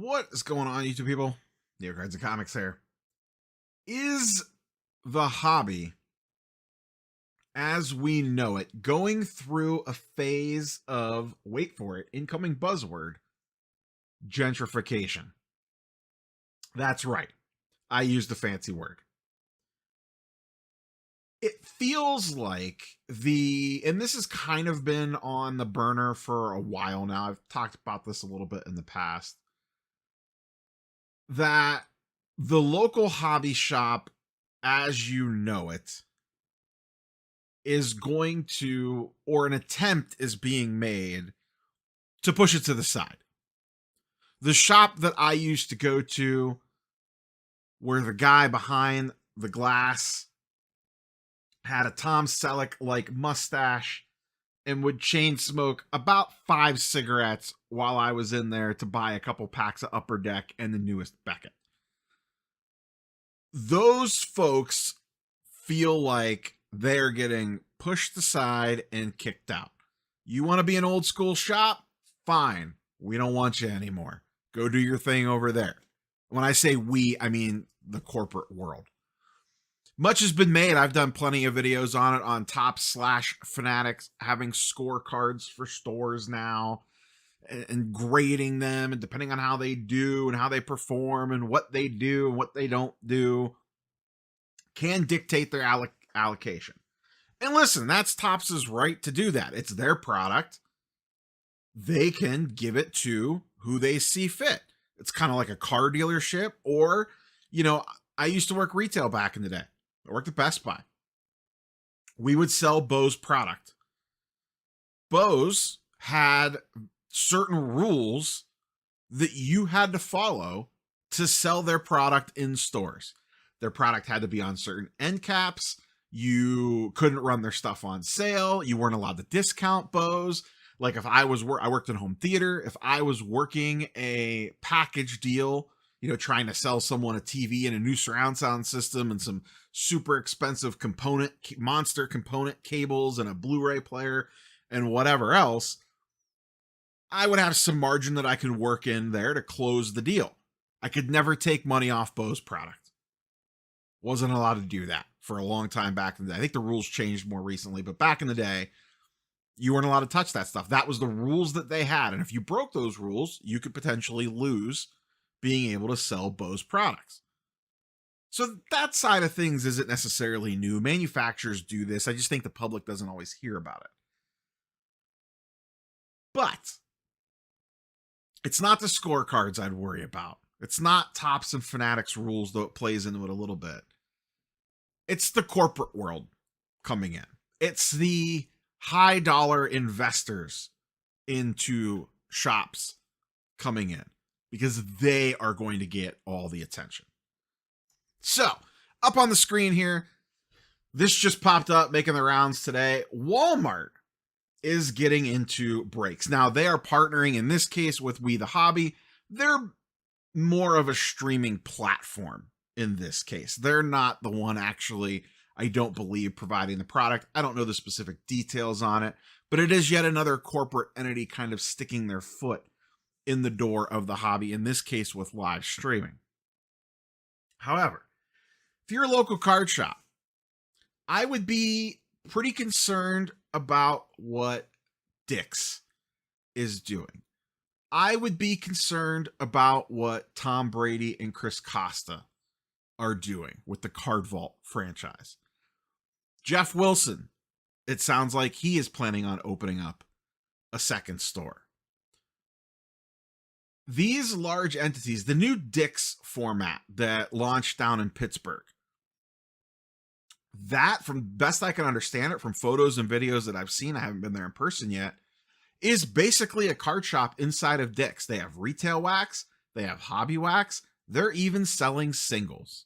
What is going on, YouTube people? Neo Cards and Comics here. Is the hobby, as we know it, going through a phase of, wait for it, incoming buzzword, gentrification? That's right. I used the fancy word. It feels like and this has kind of been on the burner for a while now. I've talked about this a little bit in the past, that the local hobby shop, as you know it, is going to, or an attempt is being made to push it to the side. The shop that I used to go to, where the guy behind the glass had a Tom Selleck like mustache and would chain smoke about 5 cigarettes while I was in there to buy a couple packs of Upper Deck and the newest Beckett. Those folks feel like they're getting pushed aside and kicked out. You want to be an old school shop? Fine. We don't want you anymore. Go do your thing over there. When I say we, I mean the corporate world. Much has been made. I've done plenty of videos on it on Top/Fanatics, having scorecards for stores now and grading them, and depending on how they do and how they perform and what they do and what they don't do can dictate their allocation. And listen, that's Topps' right to do that. It's their product. They can give it to who they see fit. It's kind of like a car dealership, or, I used to work retail back in the day. I worked at Best Buy. We would sell Bose product. Bose had certain rules that you had to follow to sell their product in stores. Their product had to be on certain end caps. You couldn't run their stuff on sale. You weren't allowed to discount Bose. Like if I worked in home theater. If I was working a package deal, trying to sell someone a TV and a new surround sound system and some super expensive monster component cables and a Blu-ray player and whatever else, I would have some margin that I could work in there to close the deal. I could never take money off Bose product. Wasn't allowed to do that for a long time back in the day. I think the rules changed more recently, but back in the day, you weren't allowed to touch that stuff. That was the rules that they had. And if you broke those rules, you could potentially lose being able to sell Bose products. So that side of things isn't necessarily new. Manufacturers do this. I just think the public doesn't always hear about it. But it's not the scorecards I'd worry about. It's not Topps and Fanatics rules, though it plays into it a little bit. It's the corporate world coming in. It's the high dollar investors into shops coming in, because they are going to get all the attention. So, up on the screen here, this just popped up, making the rounds today. Walmart is getting into breaks. Now, they are partnering, in this case, with We The Hobby. They're more of a streaming platform in this case. They're not the one actually, I don't believe, providing the product. I don't know the specific details on it, but it is yet another corporate entity kind of sticking their foot in the door of the hobby, in this case with live streaming. However, if you're a local card shop, I would be pretty concerned about what Dick's is doing. I would be concerned about what Tom Brady and Chris Costa are doing with the Card Vault franchise. Jeff Wilson, it sounds like he is planning on opening up a second store. These large entities, the new Dick's format that launched down in Pittsburgh, that, from best I can understand it from photos and videos that I've seen, I haven't been there in person yet, is basically a card shop inside of Dick's. They have retail wax, they have hobby wax, they're even selling singles.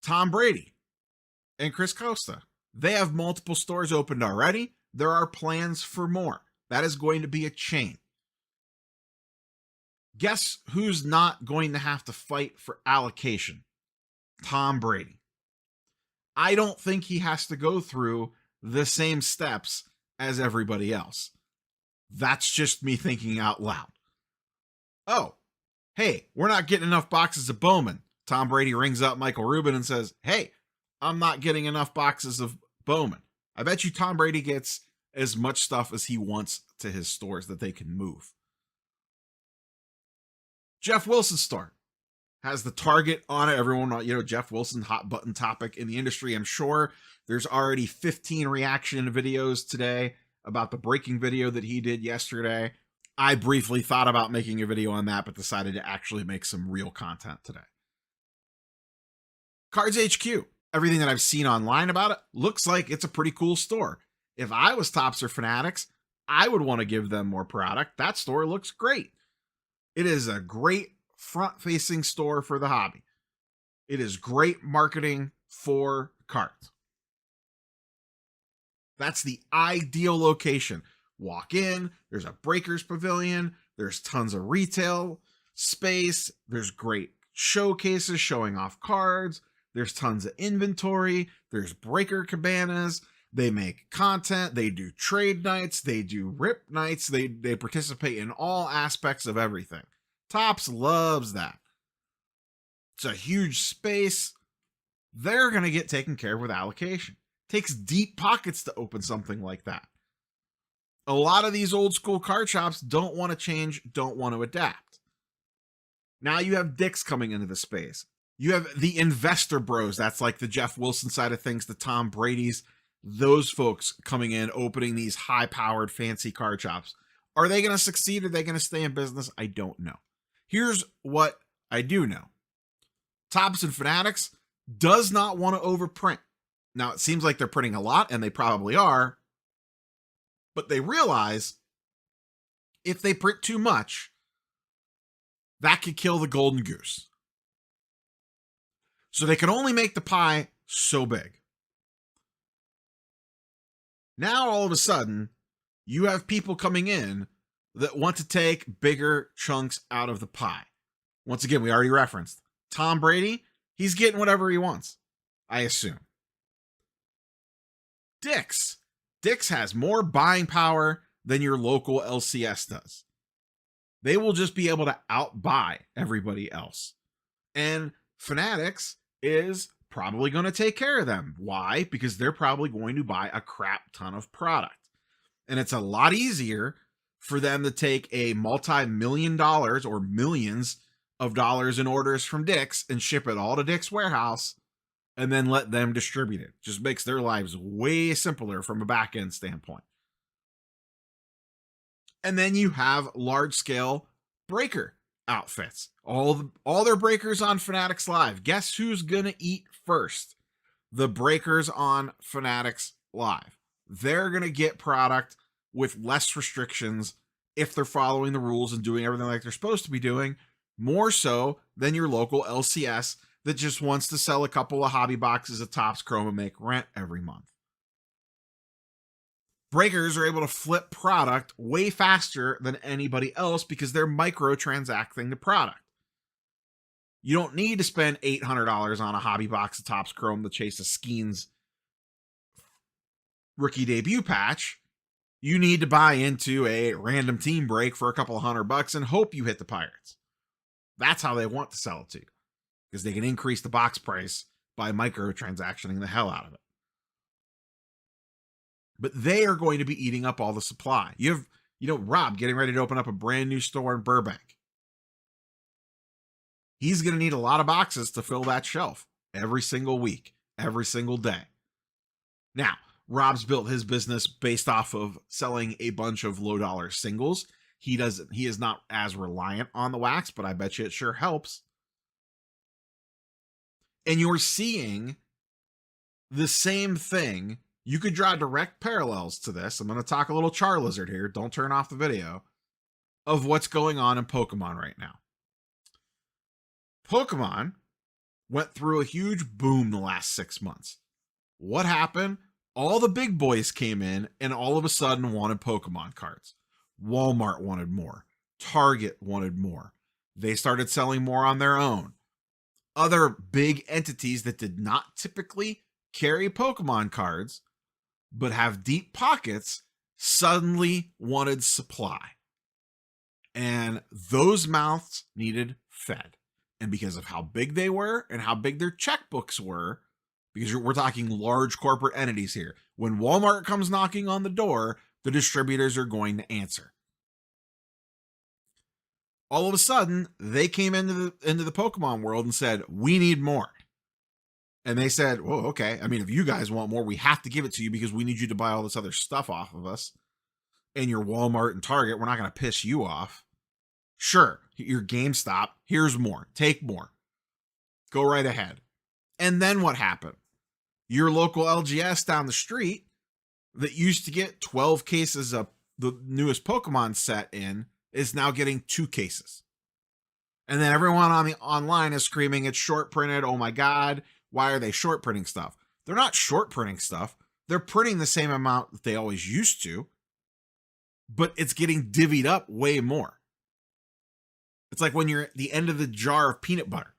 Tom Brady and Chris Costa, they have multiple stores opened already. There are plans for more. That is going to be a chain. Guess who's not going to have to fight for allocation? Tom Brady. I don't think he has to go through the same steps as everybody else. That's just me thinking out loud. Oh, hey, we're not getting enough boxes of Bowman. Tom Brady rings up Michael Rubin and says, hey, I'm not getting enough boxes of Bowman. I bet you Tom Brady gets as much stuff as he wants to his stores that they can move. Jeff Wilson's store has the target on it. Everyone, Jeff Wilson, hot button topic in the industry. I'm sure there's already 15 reaction videos today about the breaking video that he did yesterday. I briefly thought about making a video on that, but decided to actually make some real content today. Cards HQ. Everything that I've seen online about it looks like it's a pretty cool store. If I was Topps or Fanatics, I would want to give them more product. That store looks great. It is a great front-facing store for the hobby. It is great marketing for cards. That's the ideal location. Walk in, there's a breakers pavilion, there's tons of retail space, there's great showcases showing off cards, there's tons of inventory, there's breaker cabanas, they make content, they do trade nights, they do rip nights, they participate in all aspects of everything. Topps loves that. It's a huge space. They're going to get taken care of with allocation. Takes deep pockets to open something like that. A lot of these old school card shops don't want to change, don't want to adapt. Now you have Dick's coming into the space. You have the investor bros. That's like the Jeff Wilson side of things, the Tom Brady's, those folks coming in, opening these high-powered fancy card shops. Are they going to succeed? Are they going to stay in business? I don't know. Here's what I do know. Topps and Fanatics does not want to overprint. Now, it seems like they're printing a lot, and they probably are, but they realize if they print too much, that could kill the golden goose. So they can only make the pie so big. Now, all of a sudden, you have people coming in that want to take bigger chunks out of the pie. Once again, we already referenced Tom Brady. He's getting whatever he wants, I assume. Dick's has more buying power than your local LCS does. They will just be able to outbuy everybody else. And Fanatics is probably going to take care of them. Why? Because they're probably going to buy a crap ton of product. And it's a lot easier for them to take a multi-million dollars or millions of dollars in orders from Dick's and ship it all to Dick's warehouse and then let them distribute it. Just makes their lives way simpler from a back-end standpoint. And then you have large-scale breaker outfits. All their breakers on Fanatics Live. Guess who's going to eat first? The breakers on Fanatics Live. They're going to get product with less restrictions if they're following the rules and doing everything like they're supposed to be doing, more so than your local LCS that just wants to sell a couple of hobby boxes of Topps Chrome and make rent every month. Breakers are able to flip product way faster than anybody else because they're microtransacting the product. You don't need to spend $800 on a hobby box of Topps Chrome to chase a Skeens rookie debut patch. You need to buy into a random team break for a couple of $100 and hope you hit the Pirates. That's how they want to sell it to you, because they can increase the box price by microtransactioning the hell out of it. But they are going to be eating up all the supply. You have, Rob getting ready to open up a brand new store in Burbank. He's going to need a lot of boxes to fill that shelf every single week, every single day. Now, Rob's built his business based off of selling a bunch of low dollar singles. He is not as reliant on the wax, but I bet you it sure helps. And you're seeing the same thing. You could draw direct parallels to this. I'm going to talk a little Charizard here. Don't turn off the video of what's going on in Pokemon right now. Pokemon went through a huge boom the last 6 months. What happened? All the big boys came in and all of a sudden wanted Pokemon cards. Walmart wanted more. Target wanted more. They started selling more on their own. Other big entities that did not typically carry Pokemon cards but have deep pockets suddenly wanted supply. And those mouths needed fed. And because of how big they were and how big their checkbooks were, because we're talking large corporate entities here, when Walmart comes knocking on the door, the distributors are going to answer. All of a sudden, they came into the Pokemon world and said, we need more. And they said, well, okay. I mean, if you guys want more, we have to give it to you because we need you to buy all this other stuff off of us. And your Walmart and Target, we're not going to piss you off. Sure, your GameStop, here's more. Take more. Go right ahead. And then what happened? Your local LGS down the street that used to get 12 cases of the newest Pokemon set in is now getting 2 cases. And then everyone on the online is screaming it's short printed. Oh my God, why are they short printing stuff? They're not short printing stuff. They're printing the same amount that they always used to, but it's getting divvied up way more. It's like when you're at the end of the jar of peanut butter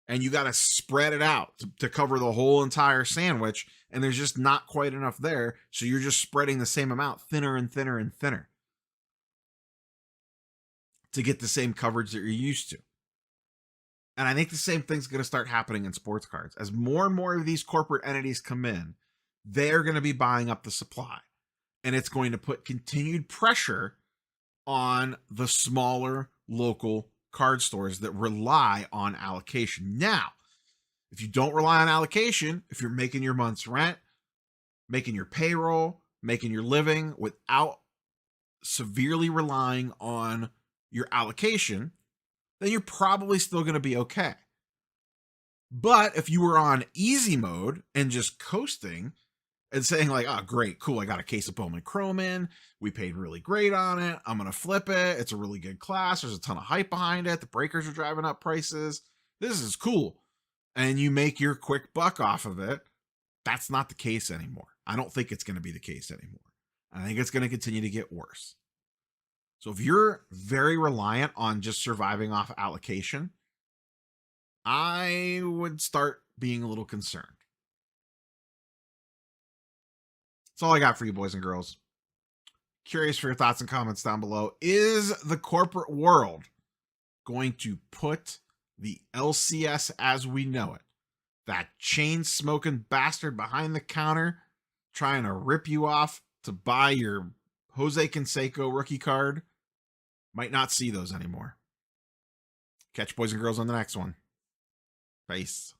and you got to spread it out to cover the whole entire sandwich, and there's just not quite enough there. So you're just spreading the same amount thinner and thinner and thinner to get the same coverage that you're used to. And I think the same thing's going to start happening in sports cards. As more and more of these corporate entities come in, they're going to be buying up the supply. And it's going to put continued pressure on the smaller local card stores that rely on allocation. Now, if you don't rely on allocation, if you're making your month's rent, making your payroll, making your living without severely relying on your allocation, then you're probably still going to be okay. But if you were on easy mode and just coasting and saying like, oh, great, cool, I got a case of Bowman Chrome in, we paid really great on it, I'm going to flip it, it's a really good class, there's a ton of hype behind it, the breakers are driving up prices, this is cool, and you make your quick buck off of it, that's not the case anymore. I don't think it's going to be the case anymore. I think it's going to continue to get worse. So if you're very reliant on just surviving off allocation, I would start being a little concerned. That's all I got for you, boys and girls. Curious for your thoughts and comments down below. Is the corporate world going to put the LCS as we know it, that chain-smoking bastard behind the counter trying to rip you off to buy your Jose Canseco rookie card, might not see those anymore. Catch boys and girls on the next one. Peace.